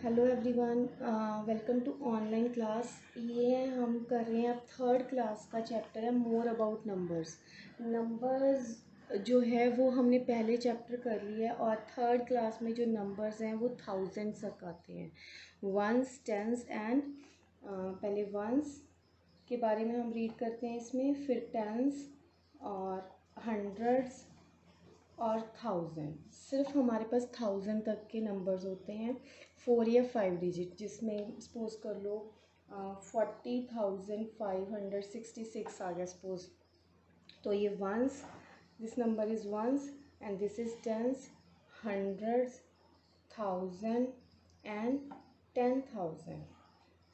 Hello everyone, welcome to online class. ये हम कर रहे हैं अब थर्ड क्लास का चैप्टर है मोर अबाउट नंबर्स। नंबर्स जो है वो हमने पहले चैप्टर कर लिया है और थर्ड क्लास में जो नंबर्स हैं वो थाउजेंड्स तक आते हैं, वंस टेंस एंड पहले वंस के बारे में हम रीड करते हैं इसमें, फिर टेंस और हंड्रेड्स और थाउजेंड। सिर्फ हमारे पास थाउजेंड तक के नंबर्स होते हैं, 4 या 5 डिजिट, जिसमें सपोज कर लो 40,566 आ गया सपोज। तो ये ones, this number is ones and this is tens, hundreds, thousand and 10,000।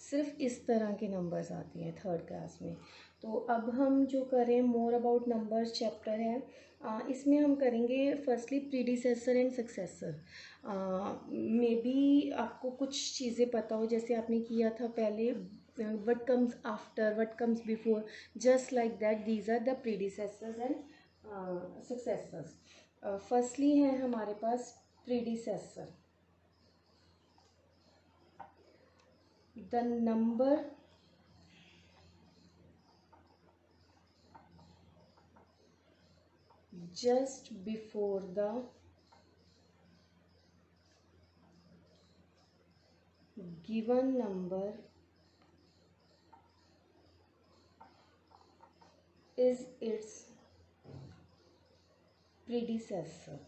सिर्फ इस तरह के नंबर्स आते हैं थर्ड क्लास में। तो अब हम जो करें मोर अबाउट नंबर्स चैप्टर है, इसमें हम करेंगे firstly predecessor and successor. May be आपको कुछ चीज़ें पता हो, जैसे आपने किया था पहले what comes after, what comes before, just like that these are the predecessors and successors. Firstly है हमारे पास predecessor, the number just before the given number is its predecessor।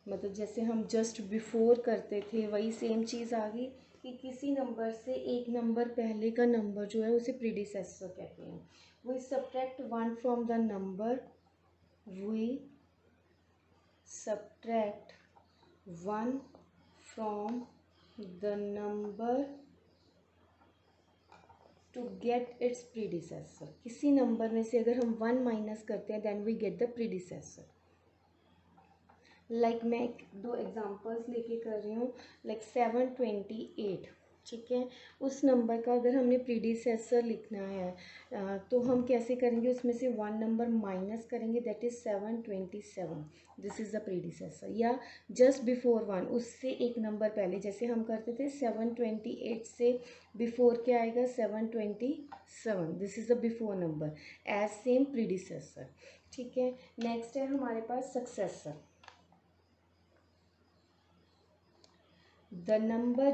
मतलब जैसे हम जस्ट बिफोर करते थे वही सेम चीज़ आ गई कि किसी नंबर से एक नंबर पहले का नंबर जो है उसे प्रीडिसेसर कहते हैं। We subtract one from the number, we subtract one from the number to get its predecessor. किसी नंबर में से अगर हम 1 माइनस करते हैं then we get the predecessor. Like मैं दो एग्जांपल्स लेके कर रही हूँ, लाइक 728, ठीक है। उस नंबर का अगर हमने प्रीडिसेसर लिखना है तो हम कैसे करेंगे, उसमें से 1 नंबर माइनस करेंगे, that is 727, this is the predecessor. या जस्ट बिफोर 1, उससे एक नंबर पहले, जैसे हम करते थे 728 से बिफोर क्या आएगा, 727, this is the before number as same predecessor, ठीक है। नेक्स्ट है हमारे पास successor, the number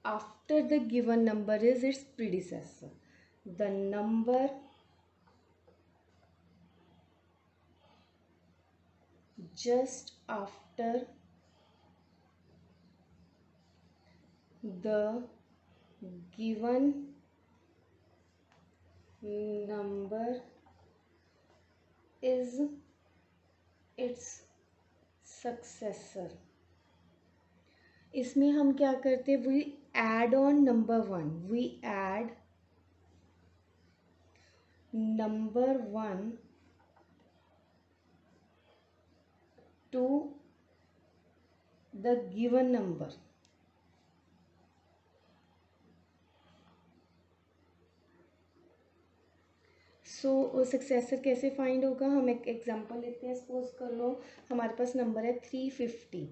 after the given number is its predecessor. The number just after the given number is its successor। इसमें हम क्या करते, we add on number 1, we add number 1 to the given number. So successor कैसे find होगा, हम एक example लेते हैं। सपोज कर लो हमारे पास नंबर है 350,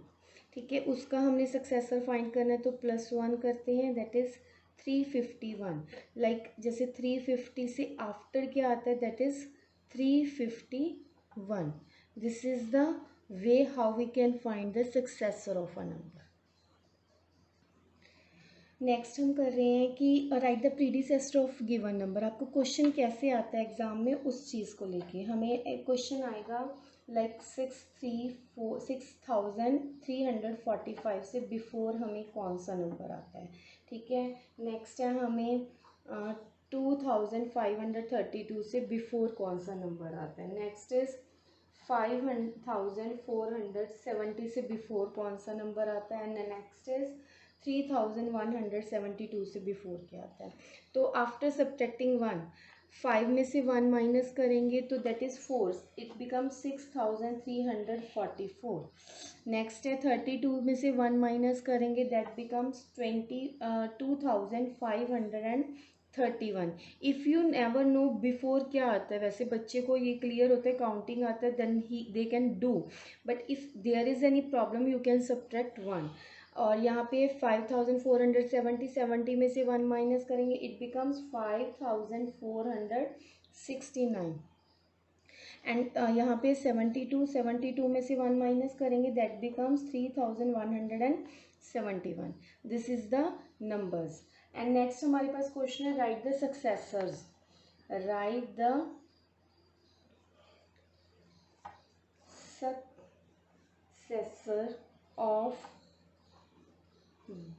ठीक है। उसका हमने सक्सेसर फाइंड करना है तो +1 करते हैं, दैट इज़ 351। लाइक जैसे 350 से आफ्टर क्या आता है, that is 351। This is the way how we can find the successor of a number. Next हम कर रहे हैं कि write the predecessor of given number. आपको क्वेश्चन कैसे आता है एग्ज़ाम में, उस चीज़ को लेके हमें एक क्वेश्चन आएगा, लाइक 6,345 से बिफोर हमें कौन सा नंबर आता है, ठीक है। नेक्स्ट है हमें 2,532 से बिफोर कौन सा नंबर आता है। नेक्स्ट इज़ 5,470 से बिफोर कौन सा नंबर आता है। एंड नेक्स्ट इज़ 3,172 से बिफोर क्या आता है। तो आफ्टर सब्ट्रैक्टिंग 1, 5 में से 1 माइनस करेंगे तो that is 4, it become 6,344। Next है 32 में से 1 माइनस करेंगे, that becomes 2,531। If you never know before क्या आता है, वैसे बच्चे को ये क्लियर होता है, काउंटिंग आता है, then they can do, but if there is any problem you can subtract 1। और यहाँ पे 5470, 70 में से 1 माइनस करेंगे, इट बिकम्स 5469। एंड यहाँ पे 72 में से 1 माइनस करेंगे, that becomes 3171। This is the numbers. And next हमारे पास क्वेश्चन है, right the successors. Right the successor of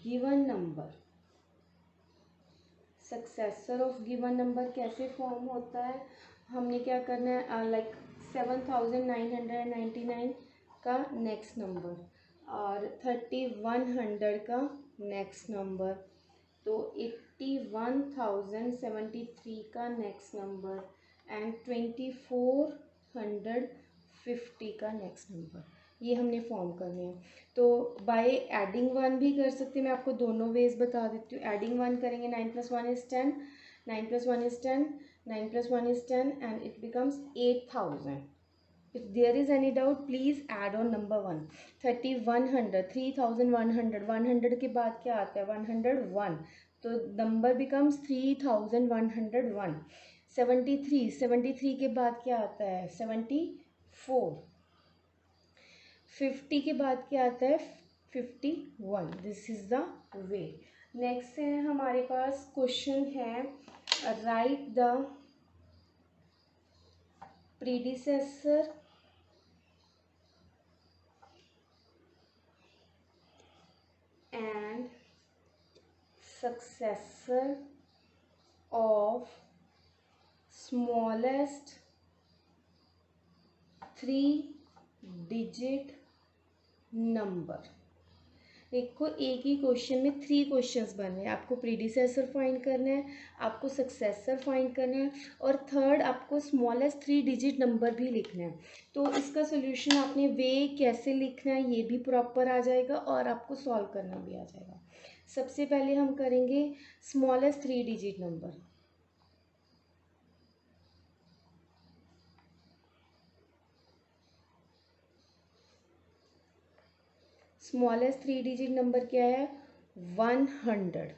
given number. Successor of given number कैसे फॉर्म होता है, हमने क्या करना है, लाइक 7999 का नेक्स्ट नंबर और 3100 का नेक्स्ट नंबर, तो 81,073 का नेक्स्ट नंबर एंड 2450 का नेक्स्ट नंबर, ये हमने फॉर्म करने हैं। तो बाय एडिंग वन भी कर सकते हैं, मैं आपको दोनों वेज बता देती हूँ। एडिंग वन करेंगे, 9 + 1 = 10, 9 + 1 = 10, 9 + 1 = 10 and it becomes 8000। If there is any doubt, please add on number 1. 3100, 3100, 100 के बाद क्या आता है, 101, तो नंबर बिकम्स 3101। 73 के बाद क्या आता है, 74। 50 के बाद क्या आता है, 51। This is the way. Next है हमारे पास क्वेश्चन है, right the predecessor and successor of smallest 3-digit number। देखो एक ही क्वेश्चन में 3 क्वेश्चंस बन रहे हैं, आपको प्रीडिसेसर फाइंड करना है, आपको सक्सेसर फाइंड करना है और थर्ड आपको स्मॉलेस्ट 3 डिजिट नंबर भी लिखना है। तो इसका सोल्यूशन आपने वे कैसे लिखना है ये भी प्रॉपर आ जाएगा और आपको सॉल्व करना भी आ जाएगा। सबसे पहले हम करेंगे smallest 3 digit number. Smallest 3 digit number क्या है, 100।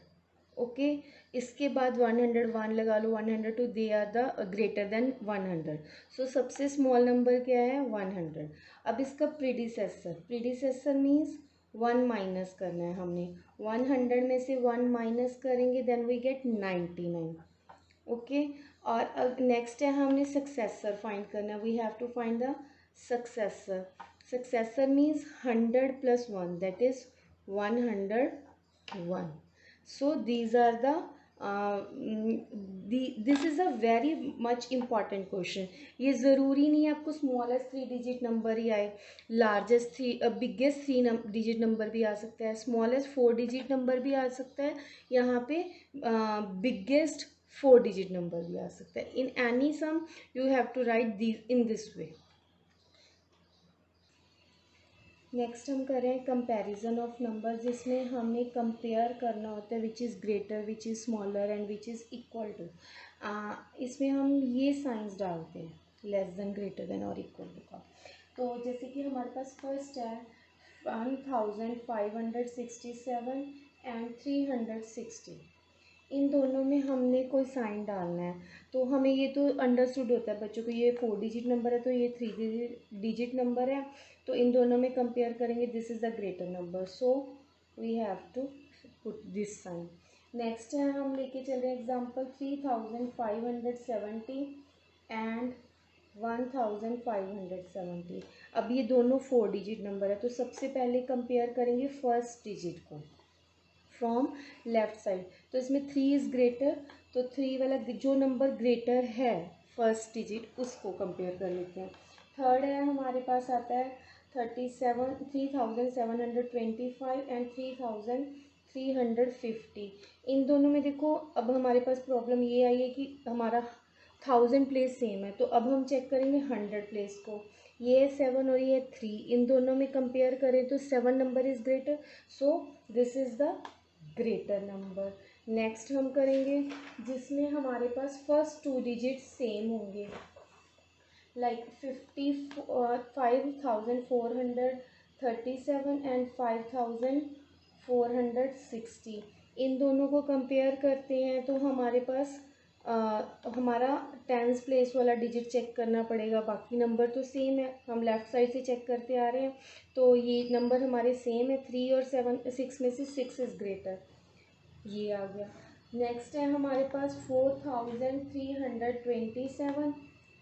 ओके, इसके बाद 101 लगा लो, 102, they are the greater than 100। So सबसे स्मॉल नंबर क्या है, 100। अब इसका प्रीडिसेसर मीन्स 1 माइनस करना है हमने, 100 में से 1 माइनस करेंगे देन वी गेट 99। ओके, और नेक्स्ट है हमने सक्सेसर फाइंड करना, we have to find the successor. Successor means 100 + 1, that is 101. So these are this is a very much important question। ये ज़रूरी नहीं है आपको स्मॉलेस्ट 3 डिजिट नंबर ही आए, लार्जेस्ट बिगेस्ट 3 डिजिट नंबर भी आ सकता है, स्मॉलेस्ट 4 डिजिट नंबर भी आ सकता है, यहाँ पे बिगेस्ट 4 डिजिट नंबर भी आ सकता है। In any sum you have to write these in this way. Next हम करें कंपैरिजन ऑफ नंबर, जिसमें हमें कंपेयर करना होता है which is greater, which is smaller and which is equal to. इसमें हम ये साइंस डालते हैं, लेस देन, ग्रेटर देन और इक्वल टू का। तो जैसे कि हमारे पास फर्स्ट है 1567 एंड 360, इन दोनों में हमने कोई साइन डालना है। तो हमें ये तो अंडरस्टूड होता है बच्चों को, ये 4 डिजिट नंबर है तो ये 3 डिजिट नंबर है, तो इन दोनों में कंपेयर करेंगे, this is the greater number, so we have to put this sign. Next है हम लेके चल रहे हैं एग्जांपल 3570 एंड 1570। अब ये दोनों 4 डिजिट नंबर है, तो सबसे पहले कंपेयर करेंगे फर्स्ट डिजिट को फ्रॉम लेफ्ट साइड। तो इसमें 3 इज़ ग्रेटर, तो 3 वाला जो नंबर ग्रेटर है फर्स्ट डिजिट उसको कंपेयर कर लेते हैं। थर्ड है हमारे पास आता है 3725 एंड 3350। इन दोनों में देखो अब हमारे पास प्रॉब्लम ये आई है कि हमारा 1000 प्लेस सेम है, तो अब हम चेक करेंगे 100 प्लेस को। ये 7 और ये 3, इन दोनों में कंपेयर करें तो 7 number is greater, so this is the greater number. Next हम करेंगे जिसमें हमारे पास फर्स्ट 2 डिजिट सेम होंगे, लाइक 5437 एंड 5040। 460। इन दोनों को कंपेयर करते हैं तो हमारे पास हमारा टेंस प्लेस वाला डिजिट चेक करना पड़ेगा। बाकी नंबर तो सेम है, हम लेफ़्ट साइड से चेक करते आ रहे हैं, तो ये नंबर हमारे सेम है। 3 और 7 6 में से 6 इज़ ग्रेटर, ये आ गया। नेक्स्ट है हमारे पास 4327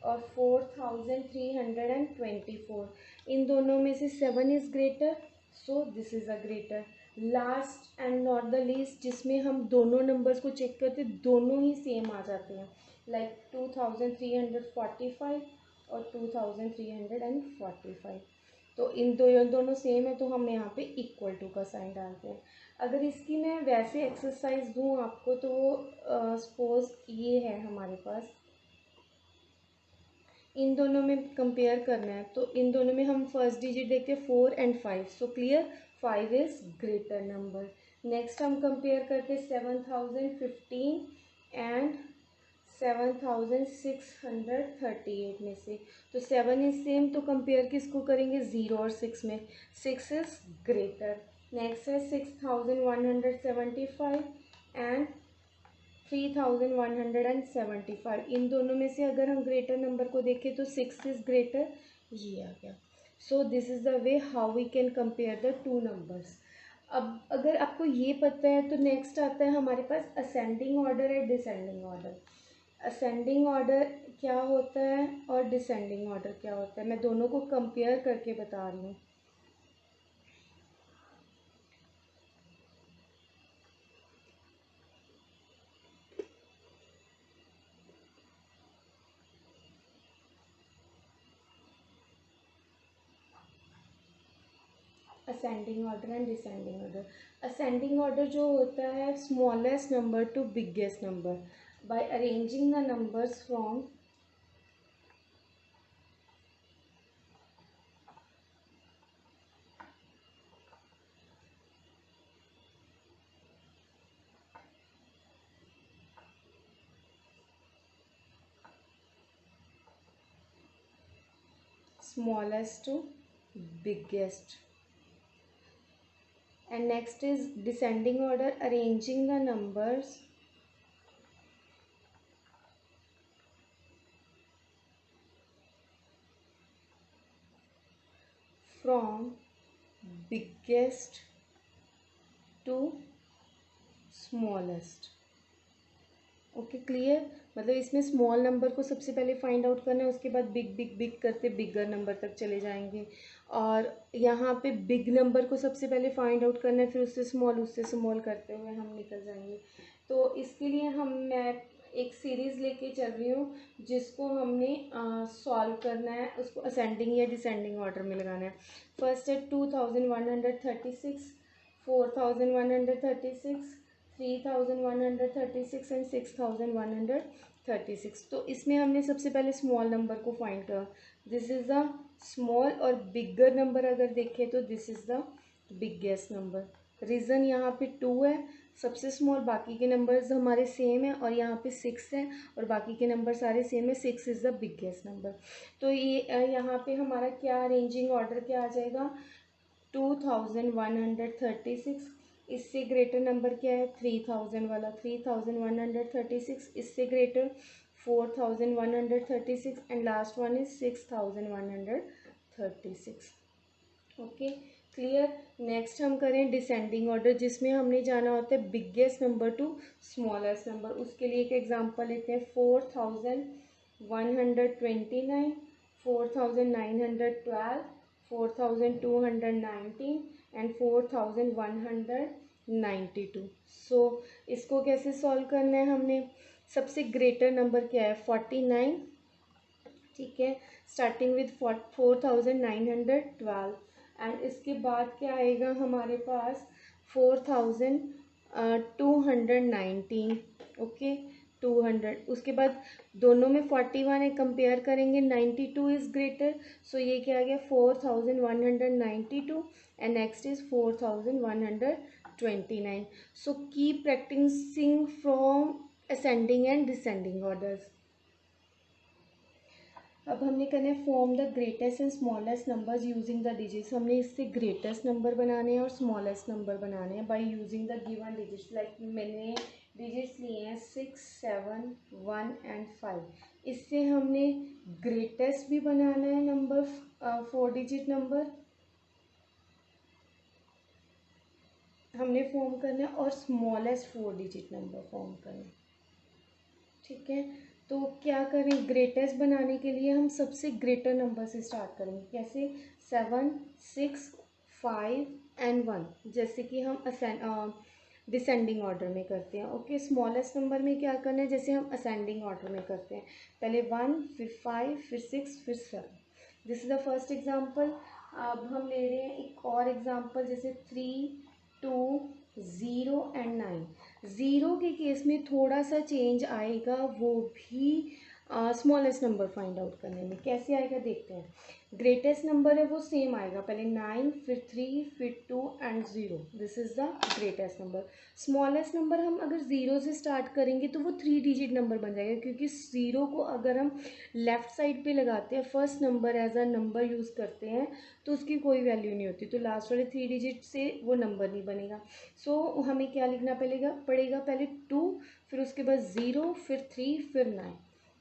और 4324। इन दोनों में से 7 is greater, so this is a greater. Last and not the least, जिसमें हम दोनों नंबर्स को चेक करते दोनों ही सेम आ जाते हैं, लाइक 2345 और 2345। तो इन दोनों सेम है, तो हम यहाँ पे इक्वल टू का साइन डालते हैं। अगर इसकी मैं वैसे एक्सरसाइज दूँ आपको, तो सपोज ये है हमारे पास, इन दोनों में कंपेयर करना है, तो इन दोनों में हम फर्स्ट डिजिट देखते हैं 4 and 5, so clear 5 is greater number. Next हम कंपेयर करते हैं 7015 एंड 7638 में से, तो 7 इज सेम, तो कंपेयर किसको करेंगे, 0 और 6 में, 6 इज़ ग्रेटर। नेक्स्ट है 6175 एंड 3175। इन दोनों में से अगर हम ग्रेटर नंबर को देखें तो 6 इज़ ग्रेटर, ये आ गया। So this is the way how we can compare the two numbers. अब अगर आपको ये पता है तो नेक्स्ट आता है हमारे पास असेंडिंग ऑर्डर है, डिसेंडिंग ऑर्डर। असेंडिंग ऑर्डर क्या होता है और डिसेंडिंग ऑर्डर क्या होता है, मैं दोनों को कंपेयर करके बता रही हूँ। Ascending order and descending order. Ascending order जो होता है smallest number to biggest number, by arranging the numbers from smallest to biggest. And next is descending order, arranging the numbers from biggest to smallest. Okay clear, मतलब इसमें small number को सबसे पहले find out करना है, उसके बाद big big big करते बिगर नंबर तक चले जाएंगे, और यहाँ पे बिग नंबर को सबसे पहले फाइंड आउट करना है, फिर उससे स्मॉल करते हुए हम निकल जाएंगे। तो इसके लिए मैं एक सीरीज़ लेके चल रही हूँ जिसको हमने सॉल्व करना है, उसको असेंडिंग या डिसेंडिंग ऑर्डर में लगाना है। फर्स्ट है 2136, 4136, 3136 एंड 6136। तो इसमें हमने सबसे पहले स्मॉल नंबर को फाइंड करा, दिस इज़ द स्मॉल, और बिगर नंबर अगर देखें तो this is the biggest number. Reason यहाँ पे 2 है सबसे स्मॉल, बाकी के नंबर्स हमारे सेम है, और यहाँ पे 6 है और बाकी के नंबर सारे सेम है, 6 इज़ द बिगेस्ट नंबर। तो ये यहाँ पे हमारा क्या अरेंजिंग ऑर्डर क्या आ जाएगा, 2136, इससे ग्रेटर नंबर क्या है 3000 वाला, 3136, इससे greater 4136, and last one is 6136। Okay clear. Next हम करें डिसेंडिंग ऑर्डर, जिसमें हमने जाना होता है biggest number two smallest number. उसके लिए एक एग्जांपल लेते हैं, 4129, 4912, 4219 एंड 4192। सो इसको कैसे सॉल्व करना है, हमने सबसे ग्रेटर नंबर क्या है 49, ठीक है, स्टार्टिंग विद 4912, एंड इसके बाद क्या आएगा हमारे पास 4219, ओके 200। उसके बाद दोनों में 41 है, कंपेयर करेंगे 92 इज़ ग्रेटर, सो ये क्या आ गया 4192, and next is 4129। So keep practicing from ascending and descending orders. अब हमने करना है form the greatest and smallest numbers using the digits. हमने इससे ग्रेटेस्ट नंबर बनाने हैं और स्मॉलेस्ट नंबर बनाने हैं by using the given digits. Like मैंने डिजिट्स लिए हैं 6, 7, 1 एंड 5। इससे हमने ग्रेटेस्ट भी बनाना है नंबर 4 डिजिट नंबर हमने फॉर्म करना है और स्मॉलेस्ट 4 डिजिट नंबर फॉर्म करना है। ठीक है, तो क्या करें, ग्रेटेस्ट बनाने के लिए हम सबसे ग्रेटर नंबर से स्टार्ट करेंगे। कैसे? 7, 6, 5 एंड 1, जैसे कि हम डिसेंडिंग ऑर्डर में करते हैं। ओके, स्मॉलेस्ट नंबर में क्या करना है, जैसे हम असेंडिंग ऑर्डर में करते हैं, पहले 1, फिर 5, फिर 6, फिर 7। This is the first example. अब हम ले रहे हैं एक और एग्जांपल, जैसे 3, 2, 0 एंड 9। ज़ीरो के केस में थोड़ा सा चेंज आएगा, वो भी स्मॉलेस्ट नंबर फाइंड आउट करने में। कैसे आएगा देखते हैं। ग्रेटेस्ट नंबर है वो सेम आएगा, पहले 9, फिर 3, फिर 2 and 0। This is the greatest number. Smallest number हम अगर ज़ीरो से स्टार्ट करेंगे तो वो 3 डिजिट नंबर बन जाएगा, क्योंकि ज़ीरो को अगर हम लेफ़्ट साइड पे लगाते हैं, first number as a number use करते हैं, तो उसकी कोई वैल्यू नहीं होती, तो लास्ट वाले 3 डिजिट से वो नंबर नहीं बनेगा। सो हमें क्या लिखना पड़ेगा, पहले 2, फिर उसके बाद 0, फिर 3, फिर 9।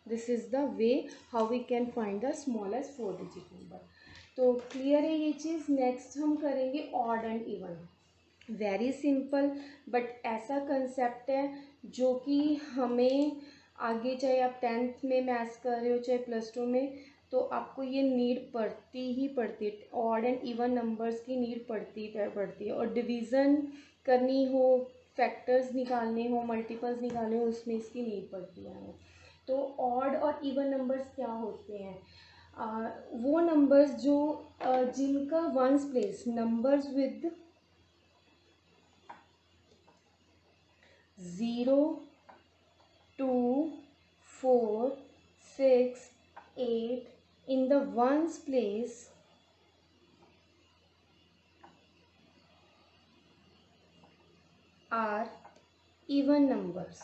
This is the way how we can find the smallest 4 digit number. तो क्लियर है ये चीज़। नेक्स्ट हम करेंगे odd and even. Very simple, but ऐसा कंसेप्ट है जो कि हमें आगे, चाहे आप 10th में मैथ्स कर रहे हो चाहे +2 में, तो आपको ये नीड पड़ती ही पड़ती है। ऑड एंड इवन नंबर्स की नीड पड़ती है। और डिवीज़न करनी हो, फैक्टर्स निकालने हो, मल्टीपल्स निकालने हो, उसमें इसकी नीड पड़ती है हमें। तो ऑड और इवन नंबर्स क्या होते हैं? वो नंबर्स जो जिनका ones place numbers with 0, 2, 4, 6, 8 in the ones place are even numbers,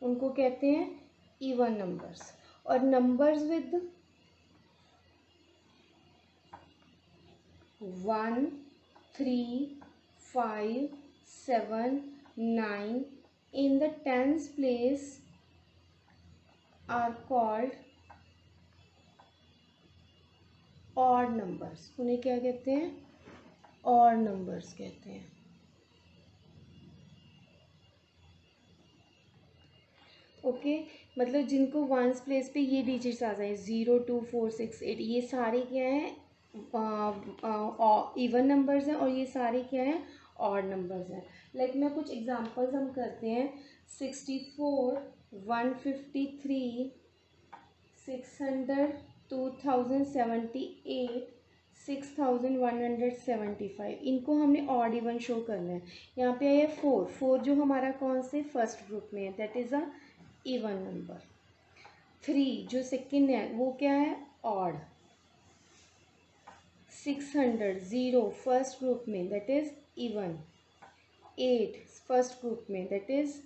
उनको कहते हैं इवन नंबर्स। और numbers with 1, 3, 5, 7, 9 in the tens place are called odd numbers। उन्हें क्या कहते हैं? odd numbers कहते हैं। ओके, मतलब जिनको वंस प्लेस पे ये डिजिट्स आ जाए 0, 2, 4, 6, 8, ये सारे क्या हैं? इवन नंबर्स हैं, और ये सारे क्या हैं? ऑड नंबर्स हैं। लाइक मैं कुछ एग्जांपल्स हम करते हैं। 64, 153, 600, 2078, 6175, इनको हमने ऑड इवन शो करना है। यहाँ पे आया 4 जो हमारा कौन से फर्स्ट ग्रुप में है, that is a even number. 3 जो सेकंड है वो क्या है? ऑड। 600, 0 फर्स्ट ग्रुप में, that is even. 8 first group में, that is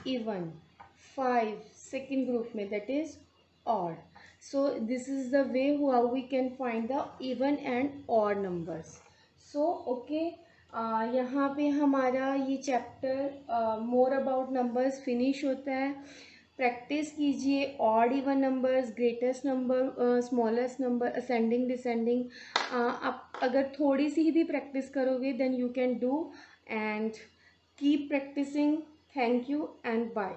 even. 5 second group में, that is odd. So this is the way how we can find the even and odd numbers. So okay, यहाँ पे हमारा ये chapter more about numbers finish होता है। Practice कीजिए odd even numbers, greatest number, smallest number, ascending descending. आप अगर थोड़ी सी भी प्रैक्टिस करोगे then you can do, and keep practicing. Thank you and bye.